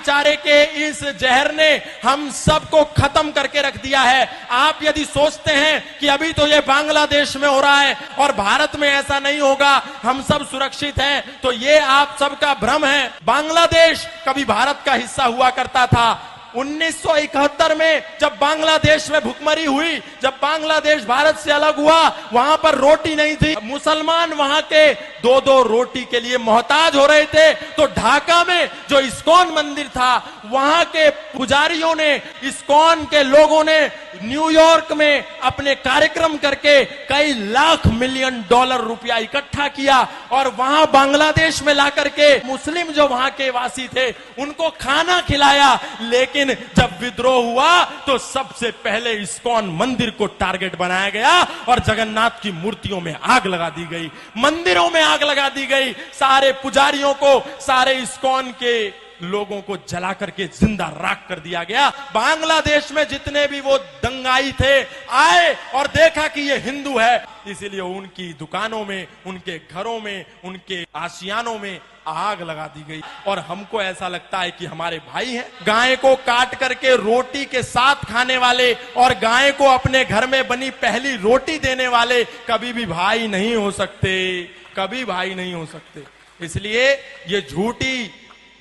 भाईचारे के इस जहर ने हम सबको खत्म करके रख दिया है। आप यदि सोचते हैं कि अभी तो ये बांग्लादेश में हो रहा है और भारत में ऐसा नहीं होगा, हम सब सुरक्षित हैं, तो ये आप सबका भ्रम है। बांग्लादेश कभी भारत का हिस्सा हुआ करता था। 1971 में जब बांग्लादेश में भुखमरी हुई, जब बांग्लादेश भारत से अलग हुआ, वहां पर रोटी नहीं थी। मुसलमान वहां के दो दो रोटी के लिए मोहताज हो रहे थे। तो ढाका में जो इस्कॉन मंदिर था, वहां के पुजारियों ने, इस्कॉन के लोगों ने न्यूयॉर्क में अपने कार्यक्रम करके कई लाख मिलियन डॉलर रुपया इकट्ठा किया और वहां बांग्लादेश में ला करके मुस्लिम जो वहां के वासी थे उनको खाना खिलाया। लेकिन जब विद्रोह हुआ तो सबसे पहले इस्कॉन मंदिर को टारगेट बनाया गया और जगन्नाथ की मूर्तियों में आग लगा दी गई, मंदिरों में आग लगा दी गई, सारे पुजारियों को, सारे इस्कॉन के लोगों को जला करके जिंदा राख कर दिया गया। बांग्लादेश में जितने भी वो दंगाई थे आए और देखा कि ये हिंदू है, इसीलिए उनकी दुकानों में, उनके घरों में, उनके आशियानों में आग लगा दी गई। और हमको ऐसा लगता है कि हमारे भाई हैं। गाय को काट करके रोटी के साथ खाने वाले और गाय को अपने घर में बनी पहली रोटी देने वाले कभी भी भाई नहीं हो सकते, कभी भाई नहीं हो सकते। इसलिए ये झूठी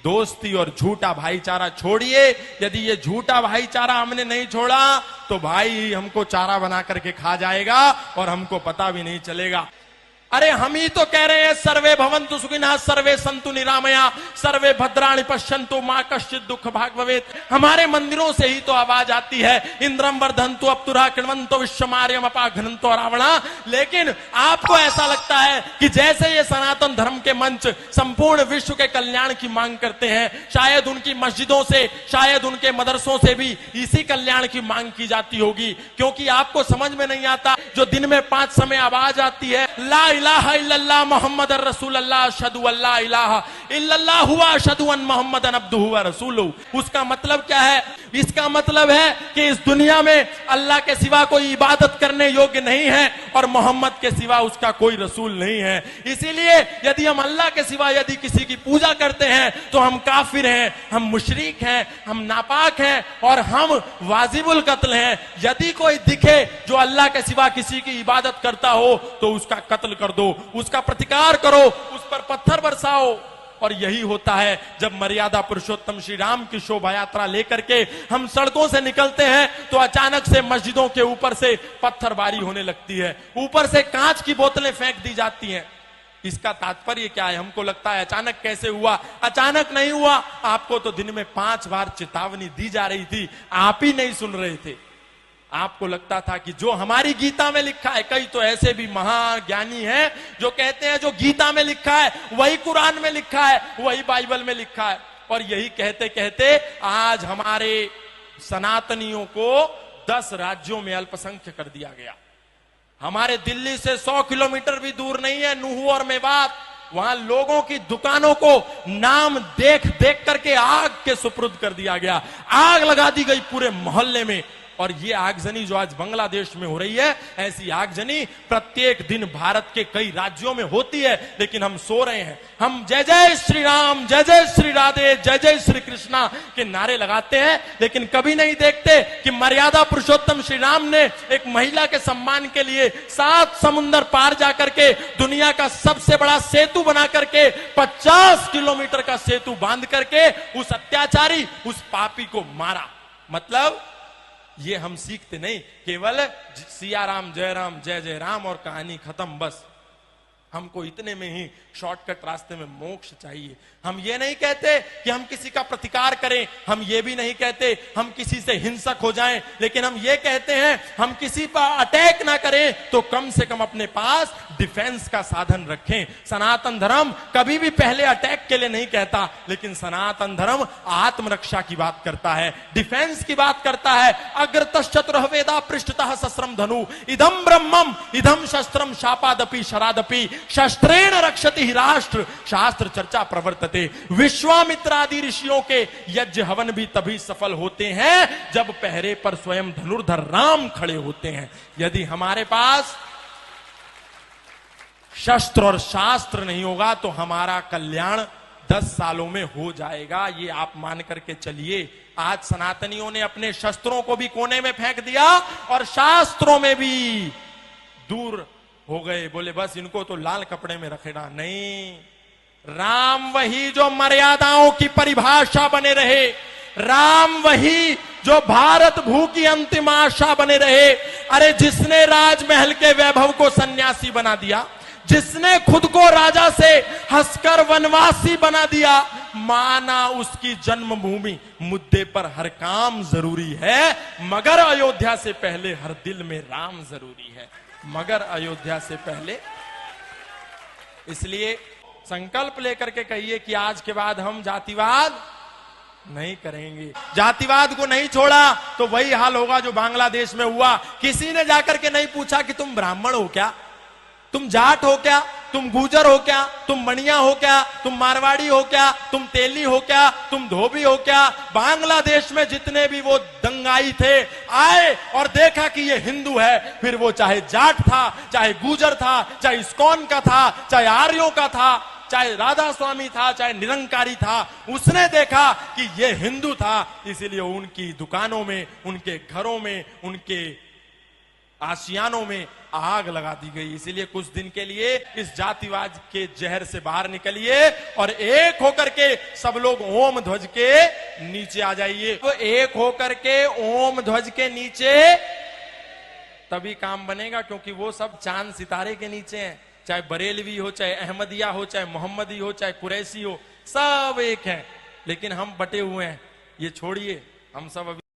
दोस्ती और झूठा भाईचारा छोड़िए। यदि ये झूठा भाईचारा हमने नहीं छोड़ा तो भाई हमको चारा बना करके खा जाएगा और हमको पता भी नहीं चलेगा। अरे हम ही तो कह रहे हैं सर्वे भवन्तु सुखिनः, सर्वे सन्तु निरामया, सर्वे भद्राणि पश्यन्तु मा कश्चित् दुःख भाग् भवेत्। हमारे मंदिरों से ही तो आवाज आती है इंद्रम वर्धन्तु अप्तुरः कृण्वन्तो विश्वमार्यम् अपाघ्नन्तो रावणा। लेकिन आपको ऐसा लगता है कि जैसे ये सनातन धर्म के मंच संपूर्ण विश्व के कल्याण की मांग करते हैं, शायद उनकी मस्जिदों से, शायद उनके मदरसों से भी इसी कल्याण की मांग की जाती होगी। क्योंकि आपको समझ में नहीं आता, जो दिन में 5 समय आवाज आती है ला इलाहा इल्लल्लाह मोहम्मद रसूलुल्लाह अशहदु अल्ला इलाहा इल्लल्लाह हुवा अशहदु अन मोहम्मदन अब्दुहु व रसूलुहु। उसका मतलब क्या है? इसका मतलब है कि इस दुनिया में अल्लाह के सिवा कोई इबादत करने योग्य नहीं है और मोहम्मद के सिवा उसका कोई रसूल नहीं है। इसीलिए यदि हम अल्लाह के सिवा यदि किसी की पूजा करते हैं तो हम काफिर हैं, हम मुशरिक हैं, हम नापाक हैं और हम वाजिबुल कत्ल हैं। यदि कोई दिखे जो अल्लाह के सिवा किसी की इबादत करता हो तो उसका कत्ल कर दो, उसका प्रतिकार करो, उस पर पत्थर बरसाओ। और यही होता है जब मर्यादा पुरुषोत्तम श्री राम की शोभा यात्रा लेकर के हम सड़कों से निकलते हैं तो अचानक से मस्जिदों के ऊपर से पत्थरबारी होने लगती है, ऊपर से कांच की बोतलें फेंक दी जाती हैं। इसका तात्पर्य क्या है? हमको लगता है अचानक कैसे हुआ? अचानक नहीं हुआ। आपको तो दिन में 5 बार चेतावनी दी जा रही थी, आप ही नहीं सुन रहे थे। आपको लगता था कि जो हमारी गीता में लिखा है, कई तो ऐसे भी महाज्ञानी हैं जो कहते हैं जो गीता में लिखा है वही कुरान में लिखा है, वही बाइबल में लिखा है। और यही कहते कहते आज हमारे सनातनियों को 10 राज्यों में अल्पसंख्य कर दिया गया। हमारे दिल्ली से 100 किलोमीटर भी दूर नहीं है नूह और मेवात, वहां लोगों की दुकानों को नाम देख देख करके आग के सुपुर्द कर दिया गया, आग लगा दी गई पूरे मोहल्ले में। और ये आगजनी जो आज बांग्लादेश में हो रही है, ऐसी आगजनी प्रत्येक दिन भारत के कई राज्यों में होती है, लेकिन हम सो रहे हैं। हम जय जय श्री राम, जय जय श्री राधे, जय जय श्री कृष्णा के नारे लगाते हैं, लेकिन कभी नहीं देखते कि मर्यादा पुरुषोत्तम श्री राम ने एक महिला के सम्मान के लिए 7 समुंदर पार जाकर के दुनिया का सबसे बड़ा सेतु बना करके 50 किलोमीटर का सेतु बांध करके उस अत्याचारी, उस पापी को मारा। मतलब ये हम सीखते नहीं, केवल सिया राम जय जय राम और कहानी खत्म, बस। हमको इतने में ही शॉर्टकट रास्ते में मोक्ष चाहिए। हम ये नहीं कहते कि हम किसी का प्रतिकार करें, हम ये भी नहीं कहते हम किसी से हिंसक हो जाएं, लेकिन हम ये कहते हैं हम किसी पर अटैक ना करें तो कम से कम अपने पास डिफेंस का साधन रखें। सनातन धर्म कभी भी पहले अटैक के लिए नहीं कहता, लेकिन सनातन धर्म आत्मरक्षा की बात करता है, डिफेंस की बात करता है। अग्रतश्चतुरः वेदा पृष्ठतः सहस्रम धनु इदम ब्रह्मम इदम शस्त्रम शापादपि शरादपि शस्त्रेण रक्षति राष्ट्र शास्त्र चर्चा प्रवर्तते। विश्वामित्रादि ऋषियों के यज्ञ हवन भी तभी सफल होते हैं जब पहरे पर स्वयं धनुर्धर राम खड़े होते हैं। यदि हमारे पास शस्त्र और शास्त्र नहीं होगा तो हमारा कल्याण 10 सालों में हो जाएगा, ये आप मान करके चलिए। आज सनातनियों ने अपने शस्त्रों को भी कोने में फेंक दिया और शास्त्रों में भी दूर हो गए, बोले बस इनको तो लाल कपड़े में रखेना। नहीं, राम वही जो मर्यादाओं की परिभाषा बने रहे, राम वही जो भारत भू की अंतिम आशा बने रहे। अरे जिसने राजमहल के वैभव को सन्यासी बना दिया, जिसने खुद को राजा से हंसकर वनवासी बना दिया, माना उसकी जन्मभूमि मुद्दे पर हर काम जरूरी है, मगर अयोध्या से पहले हर दिल में राम जरूरी है, मगर अयोध्या से पहले। इसलिए संकल्प लेकर के कहिए कि आज के बाद हम जातिवाद नहीं करेंगे। जातिवाद को नहीं छोड़ा तो वही हाल होगा जो बांग्लादेश में हुआ। किसी ने जाकर के नहीं पूछा कि तुम ब्राह्मण हो क्या, तुम जाट हो क्या, तुम गुजर हो क्या, तुम मणिया हो क्या, तुम मारवाड़ी हो क्या, तुम तेली हो क्या, तुम धोबी हो क्या। बांग्लादेश में जितने भी वो दंगाई थे आए और देखा कि ये हिंदू है, फिर वो चाहे जाट था, चाहे गुजर था, चाहे इस्कॉन का था, चाहे आर्यों का था, चाहे राधा स्वामी था, चाहे निरंकारी था, उसने देखा कि ये हिंदू था। इसीलिए उनकी दुकानों में, उनके घरों में, उनके आशियानों में आग लगा दी गई। इसीलिए कुछ दिन के लिए इस जातिवाद के जहर से बाहर निकलिए और एक होकर के सब लोग ओम ध्वज के नीचे आ जाइए। तो एक होकर के ओम ध्वज के नीचे तभी काम बनेगा, क्योंकि वो सब चांद सितारे के नीचे हैं। चाहे बरेलवी हो, चाहे अहमदिया हो, चाहे मोहम्मदी हो, चाहे कुरैशी हो, सब एक हैं, लेकिन हम बटे हुए हैं। ये छोड़िए, हम सब अभी